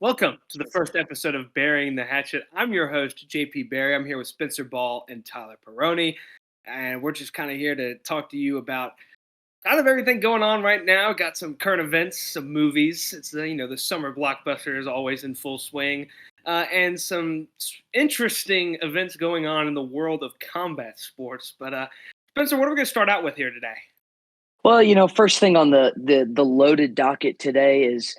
Welcome to the first episode of Barrying the Hatchet. I'm your host, JP Barry. I'm here with Spencer Ball and Tyler Perrone, and we're just kind of here to talk to you about kind of everything going on right now. Got some current events, some movies. It's the summer blockbuster is always in full swing, and some interesting events going on in the world of combat sports. But Spencer, what are we going to start out with here today? Well, first thing on the loaded docket today is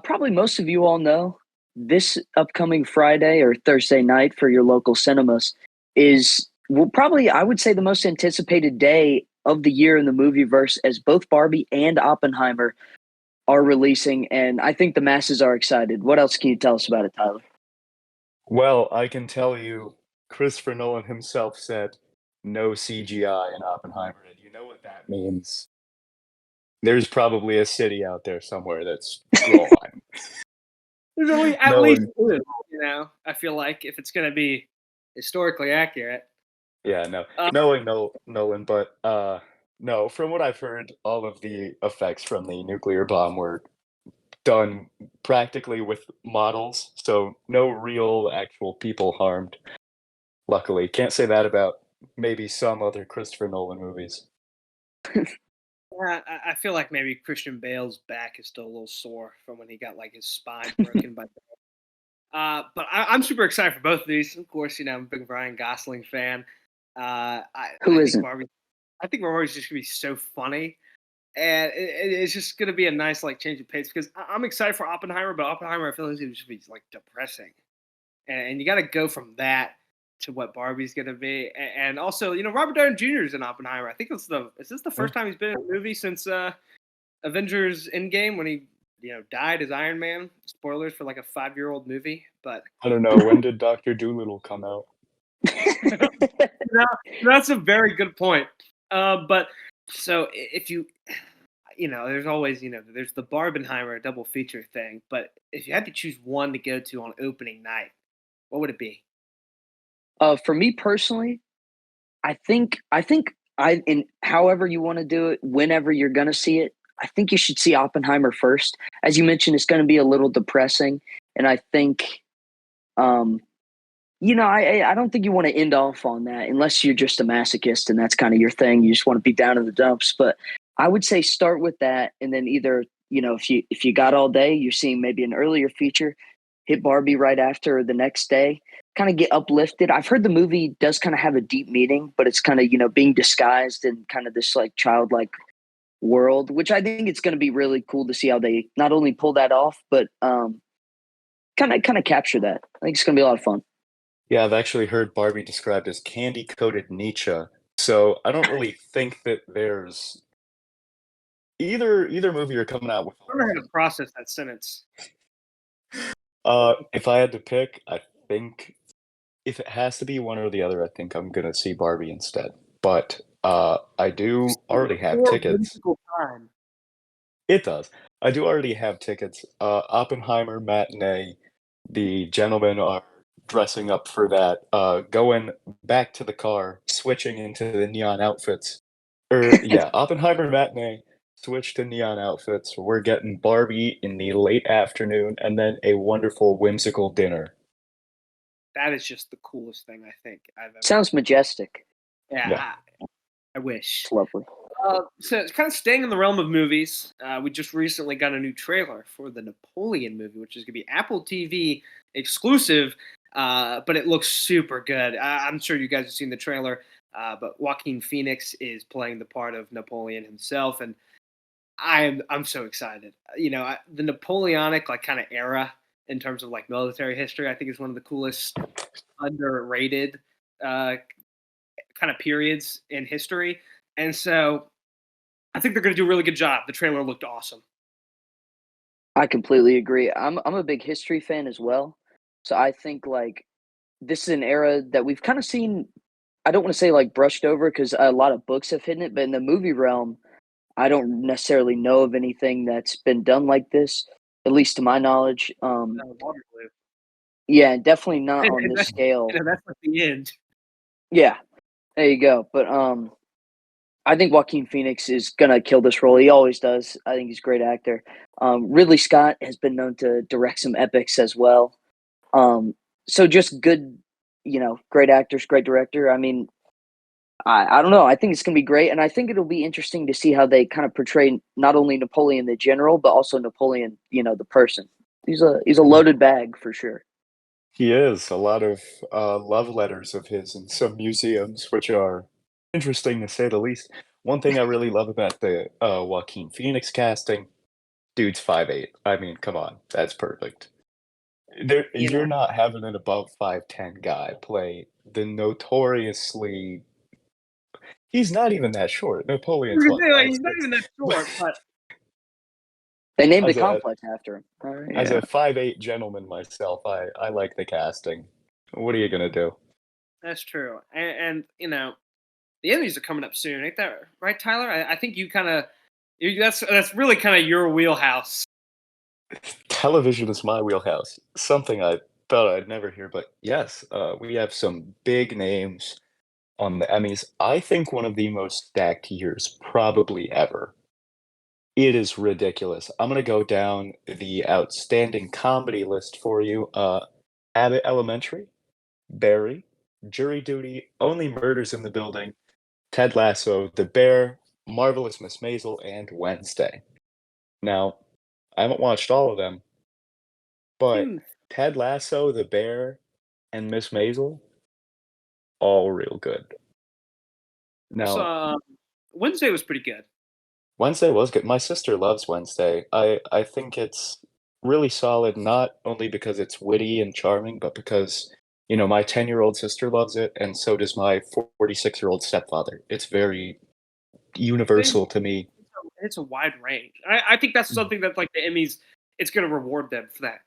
probably most of you all know this upcoming Friday or Thursday night for your local cinemas is probably, I would say, the most anticipated day of the year in the movieverse, as both Barbie and Oppenheimer are releasing, and I think the masses are excited. What else can you tell us about it, Tyler? Well, I can tell you, Christopher Nolan himself said no CGI in Oppenheimer, and you know what that means. There's probably a city out there somewhere that's drawn. There's only at No least one- two, I feel like if it's going to be historically accurate. Yeah, no, Uh, knowing Nolan, but no. From what I've heard, all of the effects from the nuclear bomb were done practically with models, so no real actual people harmed. Luckily, can't say that about maybe some other Christopher Nolan movies. I feel like maybe Christian Bale's back is still a little sore from when he got like his spine broken by. But I'm super excited for both of these. Of course, I'm a big Ryan Gosling fan. Who I think isn't? Barbie's just gonna be so funny, and it's just gonna be a nice like change of pace because I'm excited for Oppenheimer, but Oppenheimer I feel like is gonna just be like depressing, and you got to go from that to what Barbie's gonna be, and also Robert Downey Jr. is in Oppenheimer. I think is this the first time he's been in a movie since Avengers Endgame when he died as Iron Man. Spoilers for like a 5-year-old movie, but I don't know, when did Doctor Dolittle come out? that's a very good point. But so if there's always there's the Barbenheimer double feature thing, but if you had to choose one to go to on opening night, what would it be? For me personally, in however you want to do it, whenever you're gonna see it, I think you should see Oppenheimer first. As you mentioned, it's going to be a little depressing, and I think, I don't think you want to end off on that unless you're just a masochist and that's kind of your thing. You just want to be down in the dumps. But I would say start with that, and then either if you got all day, you're seeing maybe an earlier feature, hit Barbie right after or the next day. Kind of get uplifted. I've heard the movie does kind of have a deep meaning, but it's kind of being disguised in kind of this like childlike world, which I think it's going to be really cool to see how they not only pull that off, but kind of capture that. I think it's going to be a lot of fun. Yeah, I've actually heard Barbie described as candy-coated Nietzsche, so I don't really think that there's either movie you're coming out with. I don't know how to process that sentence. If I had to pick, I think if it has to be one or the other, I think I'm gonna see Barbie instead. But I do already have Poor tickets. whimsical time. It does. I do already have tickets. Oppenheimer matinee. The gentlemen are dressing up for that. Going back to the car, switching into the neon outfits. Yeah, Oppenheimer matinee. Switch to neon outfits. We're getting Barbie in the late afternoon, and then a wonderful whimsical dinner. That is just the coolest thing I think I've ever. Sounds majestic. Yeah, I wish. It's lovely. So it's kind of staying in the realm of movies. We just recently got a new trailer for the Napoleon movie, which is going to be Apple TV exclusive, but it looks super good. I'm sure you guys have seen the trailer, but Joaquin Phoenix is playing the part of Napoleon himself, and I'm so excited. The Napoleonic like kind of era in terms of like military history, I think is one of the coolest underrated kind of periods in history. And so I think they're going to do a really good job. The trailer looked awesome. I completely agree. I'm a big history fan as well, so I think like this is an era that we've kind of seen. I don't want to say like brushed over because a lot of books have hidden it, but in the movie realm, I don't necessarily know of anything that's been done like this, at least to my knowledge. Waterloo. Yeah, definitely not on this scale. That's like the end. Yeah, there you go. But I think Joaquin Phoenix is gonna kill this role. He always does. I think he's a great actor. Ridley Scott has been known to direct some epics as well. Um, so just good, great actors, great director. I mean, I don't know. I think it's gonna be great, and I think it'll be interesting to see how they kind of portray not only Napoleon the general, but also Napoleon, the person. He's a loaded bag for sure. He is. A lot of love letters of his in some museums, which are interesting to say the least. One thing I really love about the Joaquin Phoenix casting, dude's 5'8". I mean, come on, that's perfect. You You're know, not having an above 5'10" guy play the notoriously. He's not even that short. Napoleon's what, he's not 5'6". even that short, but They named the As a complex after him. as Yeah. a 5'8" gentleman myself, I like the casting. What are you gonna do? that's true. And the Emmys are coming up soon, ain't that right, Tyler? I think you kind of that's really kind of your wheelhouse. Television is my wheelhouse. Something I thought I'd never hear, but yes, we have some big names on the Emmys. I think one of the most stacked years probably ever. It is ridiculous. I'm gonna go down the outstanding comedy list for you. Abbott Elementary, Barry, Jury Duty, Only Murders in the Building, Ted Lasso, The Bear, Marvelous Miss Maisel, and Wednesday. Now, I haven't watched all of them, but Hmm, Ted Lasso, The Bear, and Miss Maisel, all real good. I Now, saw Wednesday was pretty good. Wednesday was good. My sister loves Wednesday. I think it's really solid, not only because it's witty and charming, but because, my 10-year-old sister loves it, and so does my 46-year-old stepfather. It's very universal to me. It's a wide range. I think that's Mhm. something that like the Emmys, it's going to reward them for that.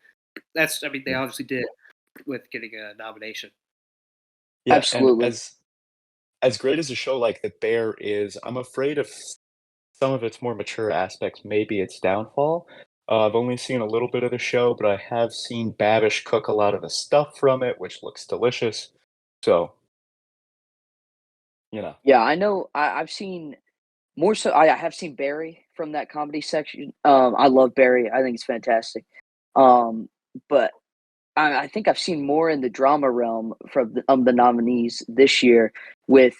I mean, they Yeah. obviously did with getting a nomination. Yeah, and Absolutely. as great as a show like The Bear is, I'm afraid of some of its more mature aspects, maybe its downfall. I've only seen a little bit of the show, but I have seen Babish cook a lot of the stuff from it, which looks delicious. So, you know. Yeah, I know. I've seen more so. I have seen Barry from that comedy section. I love Barry. I think it's fantastic. But I think I've seen more in the drama realm from the nominees this year, with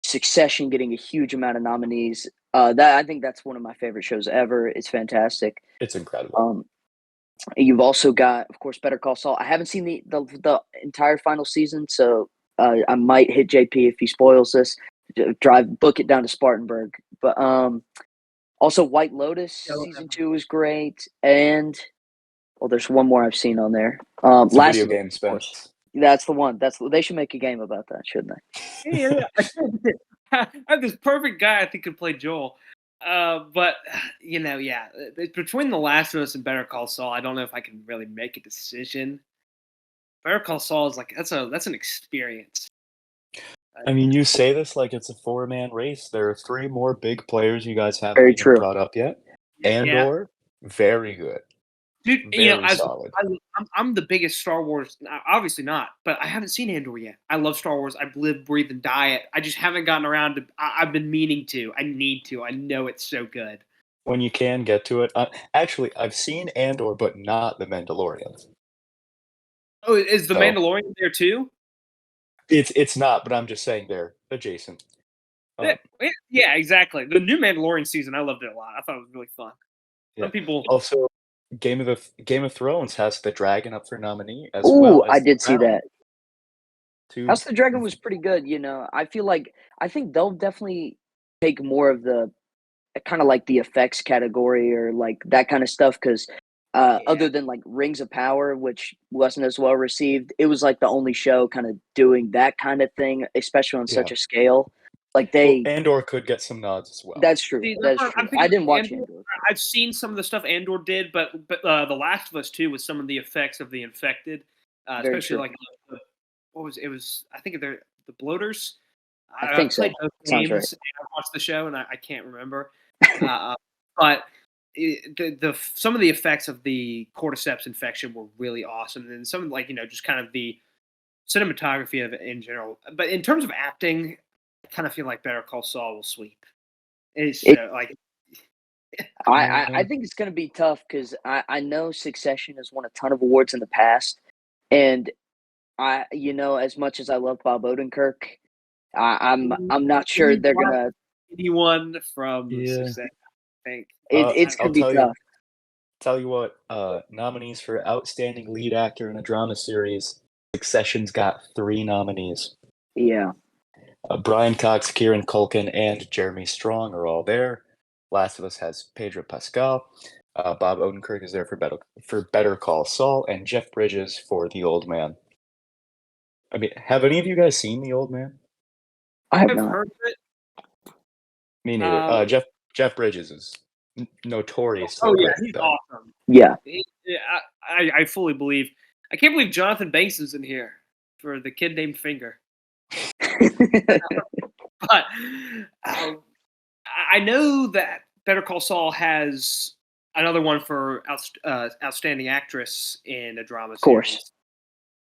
Succession getting a huge amount of nominees. That I think that's one of my favorite shows ever. It's fantastic. It's incredible. Um, you've also got, of course, Better Call Saul. I haven't seen the entire final season, so I might hit JP if he spoils this. Book it down to Spartanburg. But also White Lotus Yeah, season 2 is great, and there's one more I've seen on there. It's a Last video of Us, game, of course. Spence. That's the one. They should make a game about that, shouldn't yeah, yeah. I have this perfect guy I think could play Joel. But yeah, between The Last of Us and Better Call Saul, I don't know if I can really make a decision. Better Call Saul is like that's an experience. I mean, you say this like it's a four-man race. There are three more big players you guys haven't Very even true. brought up yet. Yeah, Andor, very good. dude. Very As solid. I'm the biggest Star Wars. Obviously not, but I haven't seen Andor yet. I love Star Wars. I live, breathe, and die it. I just haven't gotten around to. I've been meaning to. I need to. I know it's so good. When you can get to it. Actually, I've seen Andor, but not The Mandalorian. Oh, is the So Mandalorian there too? it's not, but I'm just saying they're adjacent. Yeah, Um, yeah, exactly. The new Mandalorian season, I loved it a lot. I thought it was really fun. yeah. Some people, Also, Game of Thrones has the dragon up for nominee as Ooh, well I as the did see Crown. that. Two. House of the Dragon was pretty good. I think they'll definitely take more of the kind of like the effects category or like that kind of stuff because yeah, other than like Rings of Power, which wasn't as well received, it was like the only show kind of doing that kind of thing, especially on such Yeah. a scale. Like Well, they, Andor could get some nods as well. that's true. see, That's I'm true. I thinking didn't watch Andor. Andor. I've seen some of the stuff Andor did, but The Last of Us too, with some of the effects of the infected, Very especially true. like what was it was I think they're the bloaters. I I've think played so. both Sounds right. games and I watched the show, and I can't remember. But some of the effects of the cordyceps infection were really awesome, and some like just kind of the cinematography of it in general. But in terms of acting, kind of feel like Better Call Saul will sweep. It's It, like I think it's going to be tough because I know Succession has won a ton of awards in the past, and as much as I love Bob Odenkirk, I'm not sure they're gonna. anyone from Yeah. Succession. I think It's I'll gonna be tough. tell you what, nominees for Outstanding Lead Actor in a Drama Series, Succession's got 3 nominees. Yeah. Brian Cox, Kieran Culkin, and Jeremy Strong are all there. Last of Us has Pedro Pascal. Bob Odenkirk is there for Better Call Saul, and Jeff Bridges for The Old Man. I mean, have any of you guys seen The Old Man? I have I've not. heard of it. Me neither. Jeff Bridges is notoriously Oh yeah, great, he's though. awesome. Yeah. I fully believe. I can't believe Jonathan Banks is in here for The Kid Named Finger. But I know that Better Call Saul has another one for outstanding actress in a drama Of course. series.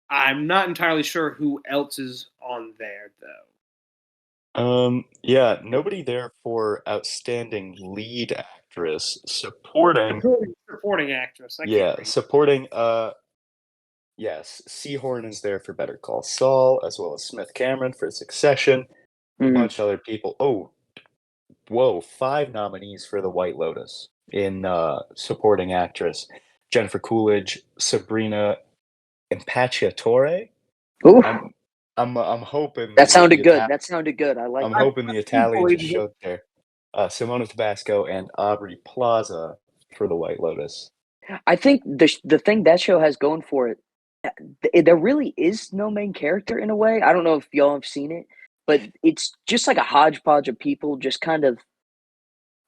I'm not entirely sure who else is on there though. Yeah, nobody there for Outstanding Lead Actress. Supporting, Supporting actress. I can't yeah, read. supporting, yes, Seahorn is there for Better Call Saul, as well as Smith Cameron for Succession, a Mhm. bunch of other people. Oh, whoa, 5 nominees for The White Lotus in supporting actress. Jennifer Coolidge, Sabrina Impacciatore. Ooh, I'm hoping that sounded the good. That sounded good. I like I'm that. hoping the I Italians are believe it. showed there. Simona Tabasco and Aubrey Plaza for The White Lotus. I think the thing that show has going for it, there really is no main character in a way. I don't know if y'all have seen it, but it's just like a hodgepodge of people, just kind of.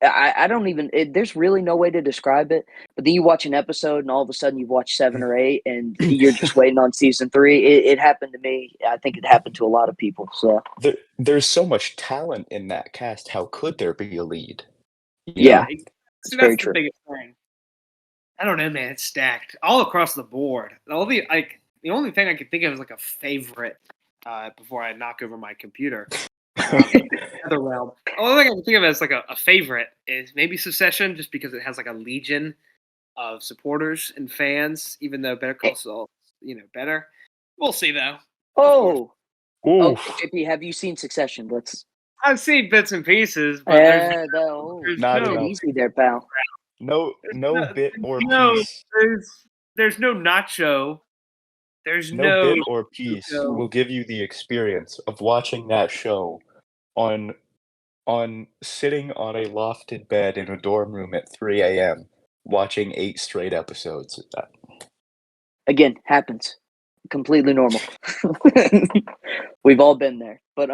I don't even. There's really no way to describe it. But then you watch an episode, and all of a sudden you've watched 7 or 8, and you're just waiting on season 3. It happened to me. I think it happened to a lot of people. So There's so much talent in that cast. How could there be a lead? You yeah, know? it's See, very that's the true. biggest thing. I don't know, man. It's stacked all across the board. The only thing I could think of is like a favorite before I knock over my computer. Other realm. The only thing I can think of as like a favorite is maybe Succession, just because it has like a legion of supporters and fans. Even though Better Call Saul, better. We'll see though. Of course, Okay, Oof, JP, have you seen Succession? I've seen bits and pieces, but there's not Take it no, enough. easy there, pal. No bit or no, piece. there's no nacho. There's No no bit or piece no. will give you the experience of watching that show on sitting on a lofted bed in a dorm room at 3 a.m. watching 8 straight episodes. Again, happens. Completely normal. We've all been there. But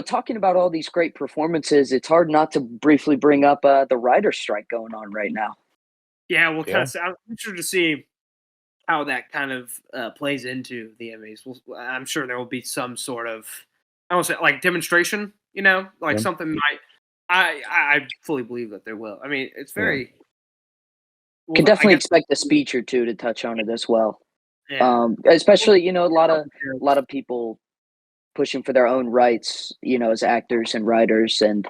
talking about all these great performances, it's hard not to briefly bring up the writer's strike going on right now. Yeah, we'll kind Yeah. of. I'm interested to see how that kind of plays into the Emmys. I'm sure there will be some sort of, I don't say like demonstration. Like Yeah. something might. I fully believe that there will. I mean, it's Yeah. very. Could Well, I definitely guess. expect a speech or two to touch on it as well. Yeah. Especially, a lot of people pushing for their own rights, as actors and writers and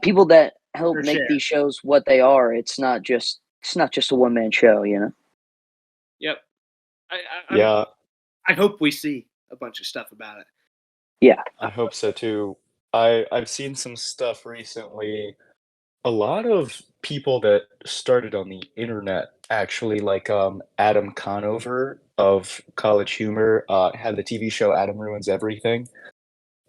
people that help For make sure. these shows what they are. It's not just a one man show. Yep. Yeah, I hope we see a bunch of stuff about it. Yeah. I hope so too. I've seen some stuff recently. A lot of people that started on the internet actually, like Adam Conover of College Humor, had the TV show Adam Ruins Everything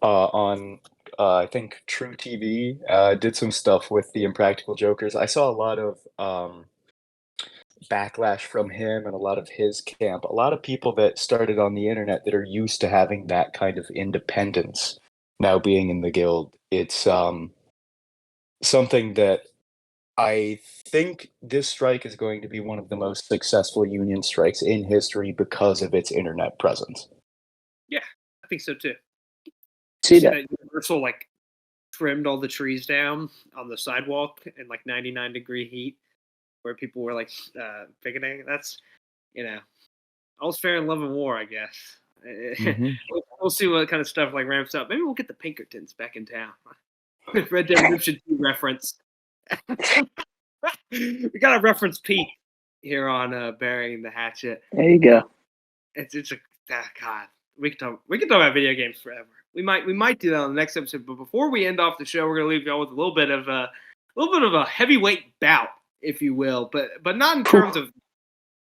on I think True TV. Did some stuff with the Impractical Jokers. I saw a lot of backlash from him and a lot of his camp. A lot of people that started on the internet that are used to having that kind of independence now being in the guild. It's something that I think this strike is going to be one of the most successful union strikes in history because of its internet presence. Yeah, I think so too. You See see that? that Universal like trimmed all the trees down on the sidewalk in like 99-degree heat, where people were like picketing. That's all's fair in love and war, I guess. Mhm. We'll see what kind of stuff like ramps up. Maybe we'll get the Pinkertons back in town. Red Dead Redemption 2 reference. We got to reference Pete here on Burying the Hatchet. There you go. It's a God. We can talk about video games forever. We might do that on the next episode. But before we end off the show, we're gonna leave y'all with a little bit of a heavyweight bout, if you will, but not in terms of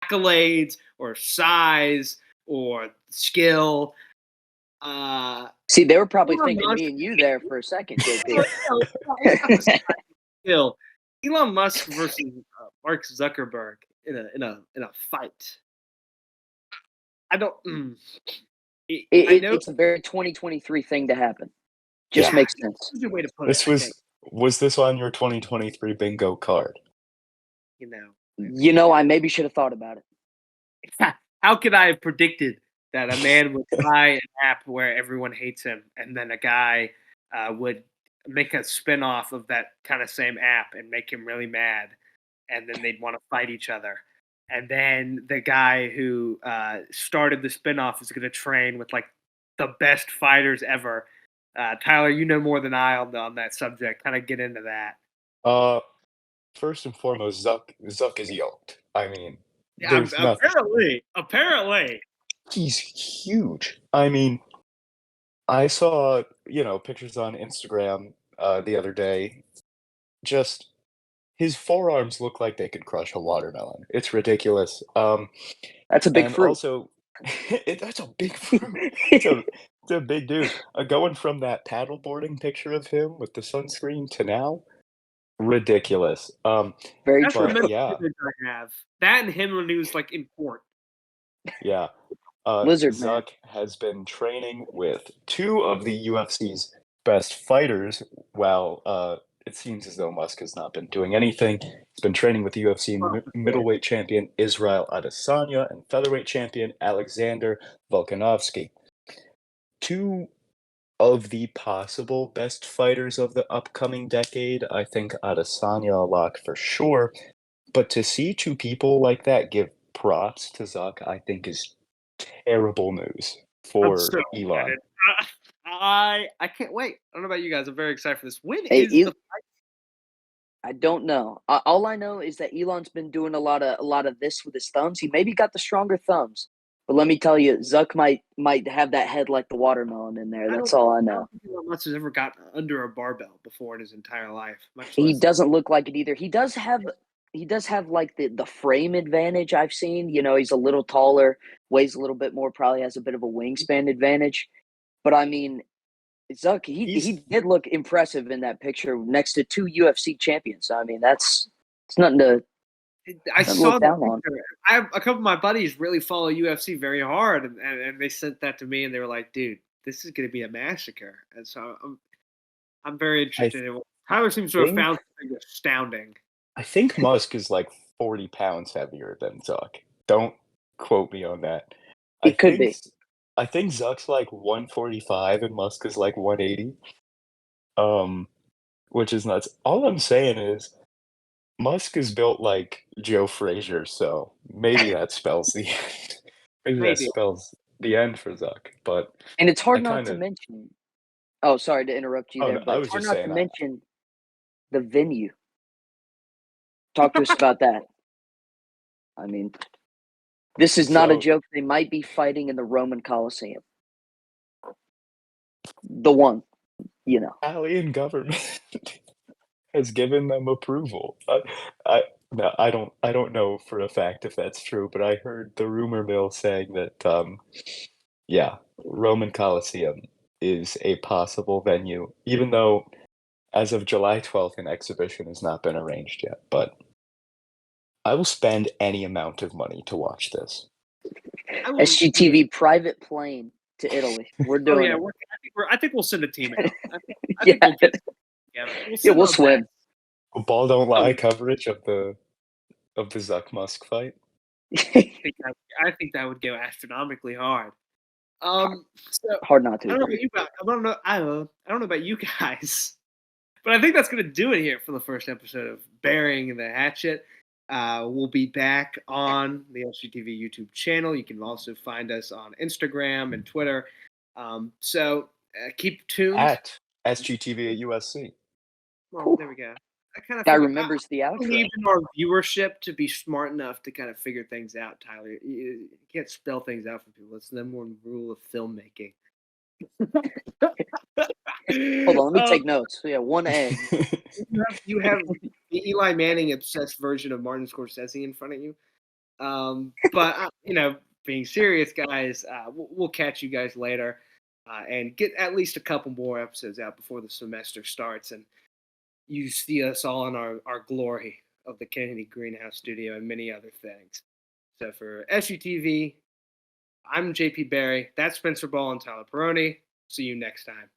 accolades or size or skill. See, they were probably Elon thinking Musk- me and you there for a second, JP. Skill. Elon Musk versus Mark Zuckerberg in a fight. I don't. I know It's a very 2023 thing to happen. Just Yeah. makes sense. there's a way to put This it. I think, was this on your 2023 bingo card? I maybe should have thought about it. How could I have predicted that a man would try an app where everyone hates him, and then a guy would make a spin-off of that kind of same app and make him really mad, and then they'd want to fight each other. And then the guy who started the spin-off is going to train with like the best fighters ever. Tyler, you know more than I on that subject. Kind of get into that. First and foremost, Zuck is yoked. I mean, Yeah, there's nothing. apparently. He's huge. I mean, I saw, pictures on Instagram the other day. Just his forearms look like they could crush a watermelon. It's ridiculous. That's a big And fruit. also, that's a big fruit. It's a big dude. Going from that paddleboarding picture of him with the sunscreen to now, ridiculous. Very That's true. the mental yeah. image I have. That and him when he was like in court. Yeah. Lizard man. Zuck has been training with two of the UFC's best fighters, while it seems as though Musk has not been doing anything. He's been training with the UFC middleweight champion Israel Adesanya and featherweight champion Alexander Volkanovski. Two of the possible best fighters of the upcoming decade. I think Adesanya a lock for sure. But to see two people like that give props to Zuck, I think is terrible news for I'm so Elon. excited. I can't wait. I don't know about you guys. I'm very excited for this. When Hey, is the fight? I don't know. All I know is that Elon's been doing a lot of this with his thumbs. He maybe got the stronger thumbs, but let me tell you, Zuck might have that head like the watermelon in there. That's all I I know. don't think Elon Musk has ever gotten under a barbell before in his entire life. He doesn't look like it either. He does have like the frame advantage I've seen. He's a little taller, weighs a little bit more, probably has a bit of a wingspan advantage. But I mean, Zuck, he did look impressive in that picture next to two UFC champions. I mean, it's nothing to. I saw look that down on. picture. A couple of my buddies really follow UFC very hard, and they sent that to me, and they were like, "Dude, this is going to be a massacre." And so I'm very interested in. Tyler seems to have found something astounding. I think Musk is like 40 pounds heavier than Zuck. Don't quote me on that. It could be. I think Zuck's like 145 and Musk is like 180. Which is nuts. All I'm saying is Musk is built like Joe Frazier, so maybe that spells the end. Maybe that spells the end for Zuck. But And it's hard not to mention. Oh, sorry to interrupt you there, no, I but was it's hard just not saying to that. mention the venue. Talk to us about that. I mean, this is not a joke. They might be fighting in the Roman Colosseum. The one, Italian government has given them approval. I don't know for a fact if that's true, but I heard the rumor mill saying that Roman Colosseum is a possible venue, even though as of July 12th an exhibition has not been arranged yet. But I will spend any amount of money to watch this. SGTV private plane to Italy. We're doing it. I think we'll send a team out. I Yeah. think we'll get together. We'll swim. Ball don't lie coverage of the Zuck Musk fight. I think that would go astronomically hard. So hard not to. I don't know about you guys, but I think that's going to do it here for the first episode of Burying the Hatchet. We'll be back on the SGTV YouTube channel. You can also find us on Instagram and Twitter. So keep tuned. At SGTV at USC. Well, there we go. I kind of Guy remembers the believe outro. in our viewership to be smart enough to kind of figure things out, Tyler. You can't spell things out for people. It's the number one rule of filmmaking. Hold on, let me take notes. So, yeah, 1A. You have the Eli Manning obsessed version of Martin Scorsese in front of you. But being serious, guys, we'll catch you guys later and get at least a couple more episodes out before the semester starts, and you see us all in our glory of the Kennedy Greenhouse Studio and many other things. So for SUTV, I'm JP Barry. That's Spencer Ball and Tyler Perrone. See you next time.